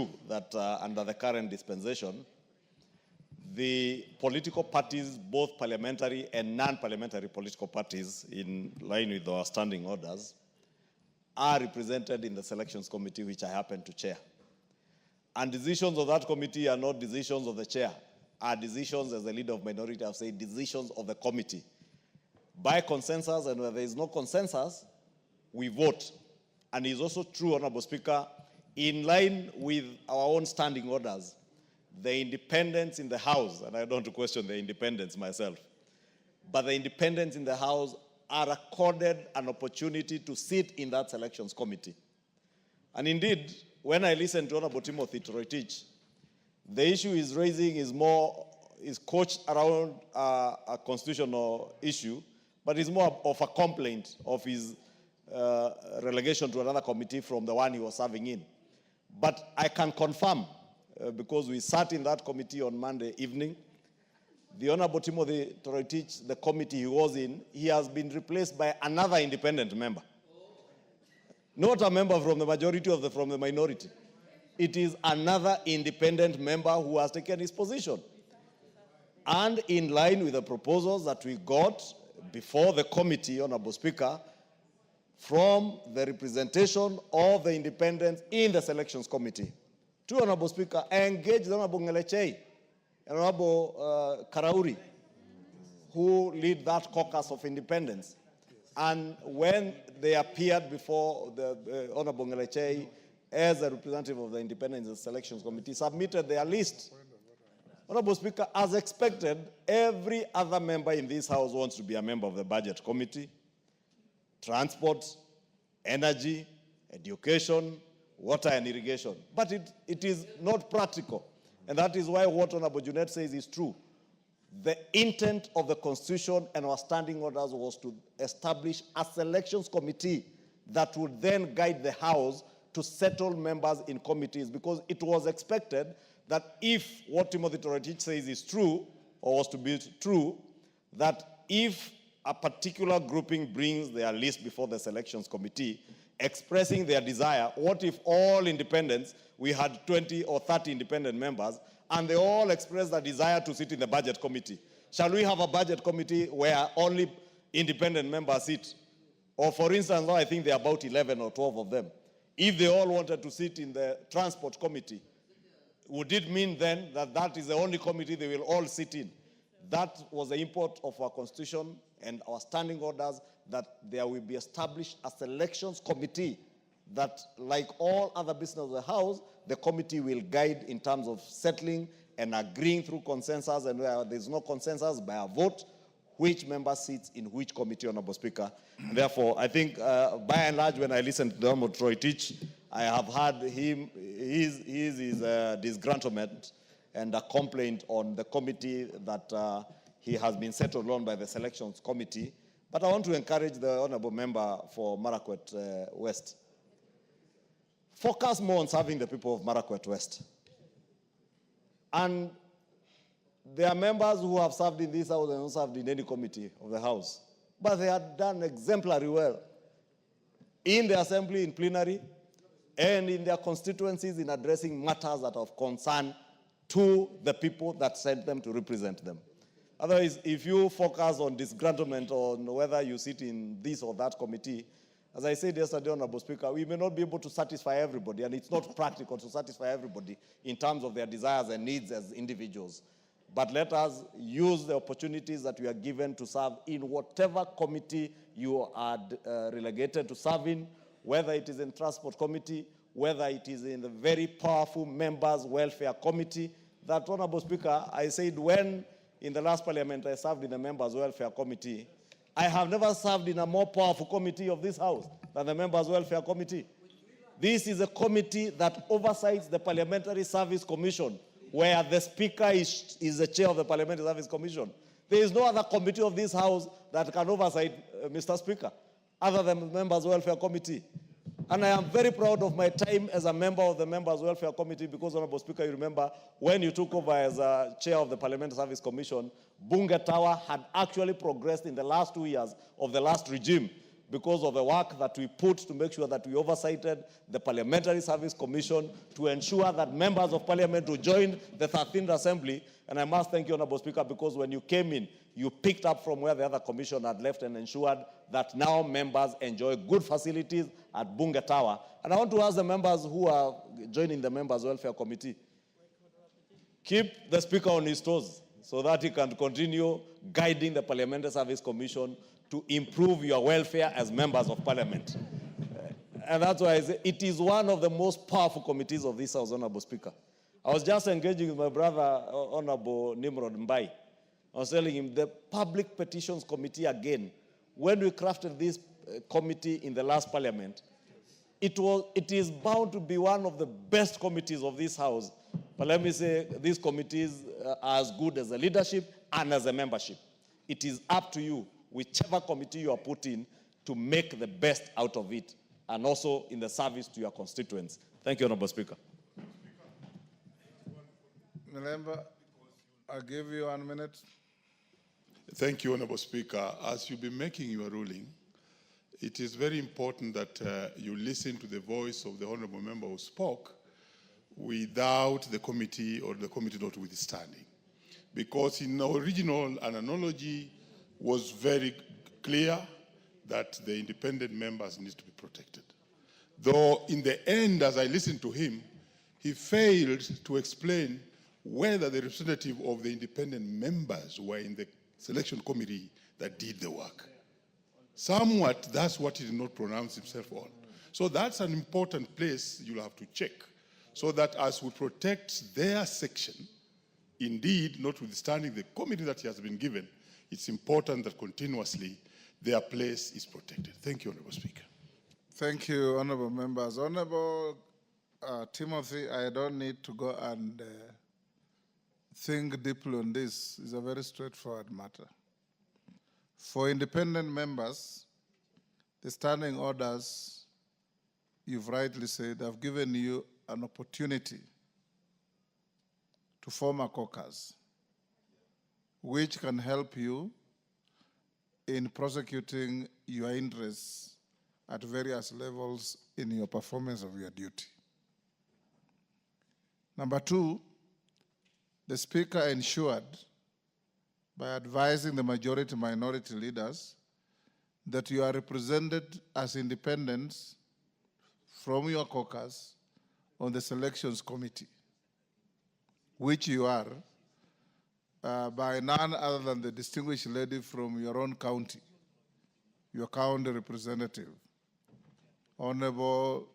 true that under the current dispensation, the political parties, both parliamentary and non-parliamentary political parties, in line with our standing orders, are represented in the selections committee, which I happen to chair. And decisions of that committee are not decisions of the chair, are decisions, as the leader of minority, I've said, decisions of the committee. By consensus, and where there is no consensus, we vote. And it's also true, Honorable Speaker, in line with our own standing orders, the independents in the House, and I don't want to question the independents myself, but the independents in the House are accorded an opportunity to sit in that selections committee. And indeed, when I listen to Honorable Timothy Toroitich, the issue he's raising is coached around a constitutional issue, but it's more of a complaint of his relegation to another committee from the one he was serving in. But I can confirm, because we sat in that committee on Monday evening, the Honorable Timothy Toroitich, the committee he was in, he has been replaced by another independent member. Not a member from the majority or from the minority. It is another independent member who has taken his position. And in line with the proposals that we got before the committee, Honorable Speaker, from the representation of the independents in the selections committee. To Honorable Speaker, I engaged the Honorable Ngelechei, Honorable Karauri, who lead that caucus of independents. And when they appeared before the Honorable Ngelechei as a representative of the independents in the selections committee, submitted their list. Honorable Speaker, as expected, every other member in this House wants to be a member of the budget committee, transport, energy, education, water and irrigation. But it is not practical. And that is why what Honorable Junet says is true. The intent of the Constitution and our standing orders was to establish a selections committee that would then guide the House to settle members in committees, because it was expected that if what Timothy Toroitich says is true, or was to be true, that if a particular grouping brings their list before the selections committee, expressing their desire, what if all independents, we had 20 or 30 independent members, and they all expressed their desire to sit in the budget committee? Shall we have a budget committee where only independent members sit? Or for instance, now I think there are about 11 or 12 of them. If they all wanted to sit in the transport committee, would it mean then that that is the only committee they will all sit in? That was the import of our Constitution and our standing orders, that there will be established a selections committee that, like all other business of the House, the committee will guide in terms of settling and agreeing through consensus, and where there's no consensus, by a vote, which member sits in which committee, Honorable Speaker. And therefore, I think, by and large, when I listen to the Honorable Toroitich, I have heard his disgruntlement and a complaint on the committee that he has been settled on by the selections committee. But I want to encourage the honorable member for Marakwet West. Focus more on serving the people of Marakwet West. And there are members who have served in this House and not served in any committee of the House. But they have done exemplary well in the assembly, in plenary, and in their constituencies in addressing matters that are of concern to the people that sent them to represent them. Otherwise, if you focus on disgruntlement on whether you sit in this or that committee, as I said yesterday, Honorable Speaker, we may not be able to satisfy everybody, and it's not practical to satisfy everybody in terms of their desires and needs as individuals. But let us use the opportunities that we are given to serve in whatever committee you are relegated to serve in, whether it is in Transport Committee, whether it is in the very powerful Members' Welfare Committee. That, Honorable Speaker, I said when in the last parliament I served in the Members' Welfare Committee, I have never served in a more powerful committee of this House than the Members' Welfare Committee. This is a committee that oversees the Parliamentary Service Commission, where the Speaker is the chair of the Parliamentary Service Commission. There is no other committee of this House that can oversight, Mr. Speaker, other than the Members' Welfare Committee. And I am very proud of my time as a member of the Members' Welfare Committee, because, Honorable Speaker, you remember when you took over as a chair of the Parliamentary Service Commission, Bunge Tower had actually progressed in the last 2 years of the last regime, because of the work that we put to make sure that we oversighted the Parliamentary Service Commission to ensure that members of Parliament who joined the 13th Assembly, and I must thank you, Honourable Speaker, because when you came in, you picked up from where the other commission had left and ensured that now members enjoy good facilities at Bunge Tower. And I want to ask the members who are joining the Members' Welfare Committee, keep the Speaker on his toes so that he can continue guiding the Parliamentary Service Commission to improve your welfare as members of Parliament. And that's why I say it is one of the most powerful committees of this House, Honourable Speaker. I was just engaging with my brother, Honourable Nimrod Mbai. I was telling him the Public Petitions Committee again, when we crafted this committee in the last Parliament, it is bound to be one of the best committees of this House. But let me say, these committees are as good as the leadership and as a membership. It is up to you, whichever committee you are put in, to make the best out of it, and also in the service to your constituents. Thank you, Honourable Speaker. Member, I'll give you 1 minute. Thank you, Honourable Speaker. As you'll be making your ruling, it is very important that you listen to the voice of the Honourable Member who spoke without the committee or the committee notwithstanding. Because in the original, an analogy was very clear that the independent members need to be protected. Though in the end, as I listened to him, he failed to explain whether the representative of the independent members were in the selection committee that did the work. Somewhat, that's what he did not pronounce himself on. So that's an important place you'll have to check, so that as we protect their section, indeed, notwithstanding the committee that he has been given, it's important that continuously their place is protected. Thank you, Honourable Speaker. Thank you, Honourable Members. Honourable Timothy, I don't need to go and think deeply on this. It's a very straightforward matter. For independent members, the standing orders, you've rightly said, have given you an opportunity to form a caucus, which can help you in prosecuting your interests at various levels in your performance of your duty. Number two, the Speaker ensured, by advising the majority-minority leaders, that you are represented as independents from your caucus on the selections committee, which you are by none other than the distinguished lady from your own county, your county representative, Honorable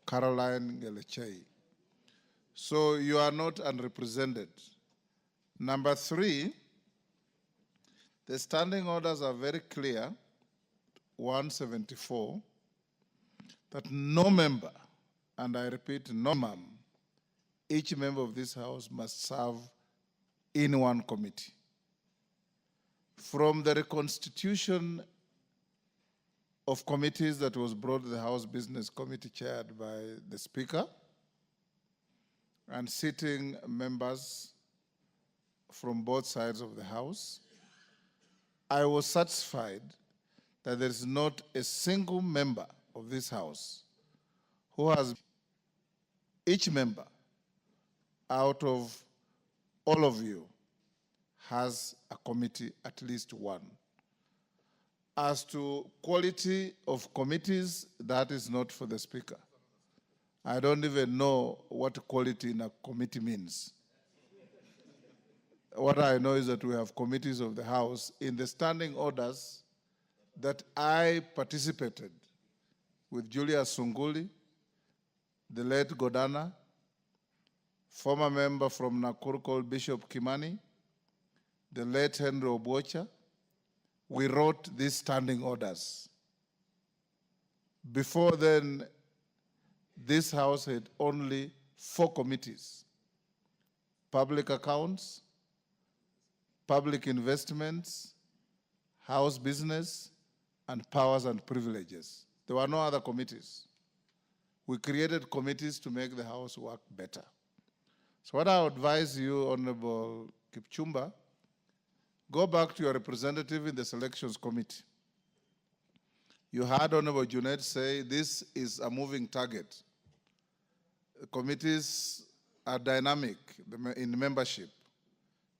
Caroline Gelechei. So you are not unrepresented. Number three, the standing orders are very clear, 174, that no member, and I repeat, no member, each member of this House must serve in one committee. From the reconstitution of committees that was brought to the House Business Committee chaired by the Speaker, and sitting members from both sides of the House, I was satisfied that there is not a single member of this House who has, each member out of all of you has a committee, at least one. As to quality of committees, that is not for the Speaker. I don't even know what quality in a committee means. What I know is that we have committees of the House. In the standing orders that I participated with Julius Sunguli, the late Godana, former member from Nakuru called Bishop Kimani, the late Henry Obocha, we wrote these standing orders. Before then, this House had only 4 committees: public accounts, public investments, House business, and powers and privileges. There were no other committees. We created committees to make the House work better. So what I advise you, Honorable Kipchumba, go back to your representative in the selections committee. You heard Honorable Junaid say this is a moving target. Committees are dynamic in membership.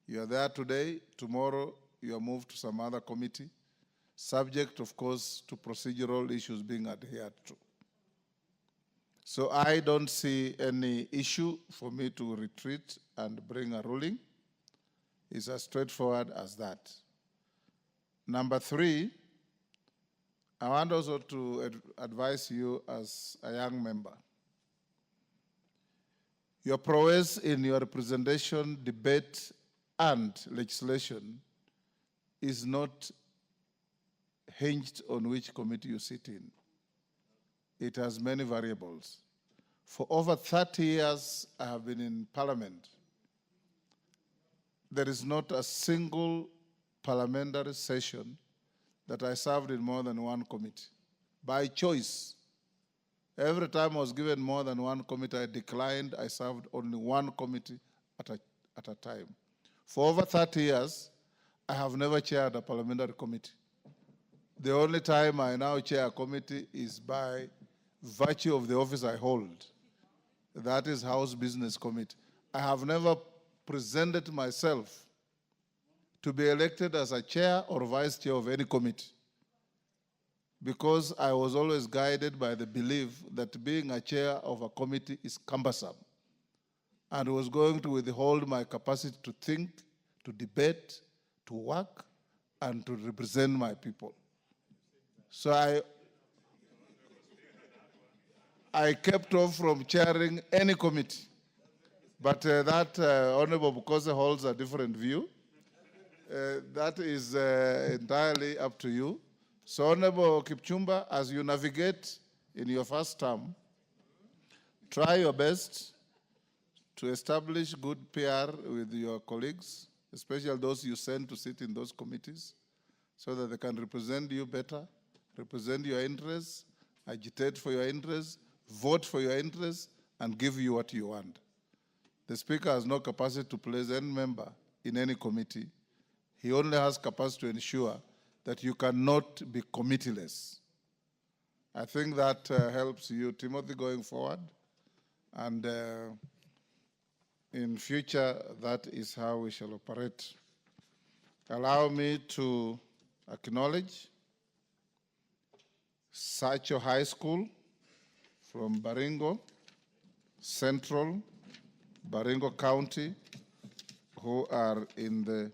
You are there today, tomorrow you are moved to some other committee, subject, of course, to procedural issues being adhered to. So I don't see any issue for me to retreat and bring a ruling. It's as straightforward as that. Number 3, I want also to advise you as a young member. Your prowess in your representation, debate, and legislation is not hinged on which committee you sit in. It has many variables. For over 30 years, I have been in Parliament. There is not a single parliamentary session that I served in more than one committee, by choice. Every time I was given more than one committee, I declined. I served only one committee at a time. For over 30 years, I have never chaired a parliamentary committee. The only time I now chair a committee is by virtue of the office I hold. That is House Business Committee. I have never presented myself to be elected as a chair or vice chair of any committee, because I was always guided by the belief that being a chair of a committee is cumbersome and was going to withhold my capacity to think, to debate, to work, and to represent my people. So I kept off from chairing any committee. But that Honorable Bukose holds a different view. That is entirely up to you. So Honorable Kipchumba, as you navigate in your first term, try your best to establish good PR with your colleagues, especially those you send to sit in those committees, so that they can represent you better, represent your interests, agitate for your interests, vote for your interests, and give you what you want. The Speaker has no capacity to place any member in any committee. He only has capacity to ensure that you cannot be committeeless. I think that helps you, Timothy, going forward. And in future, that is how we shall operate. Allow me to acknowledge Sacho High School from Baringo Central, Baringo County, who are in the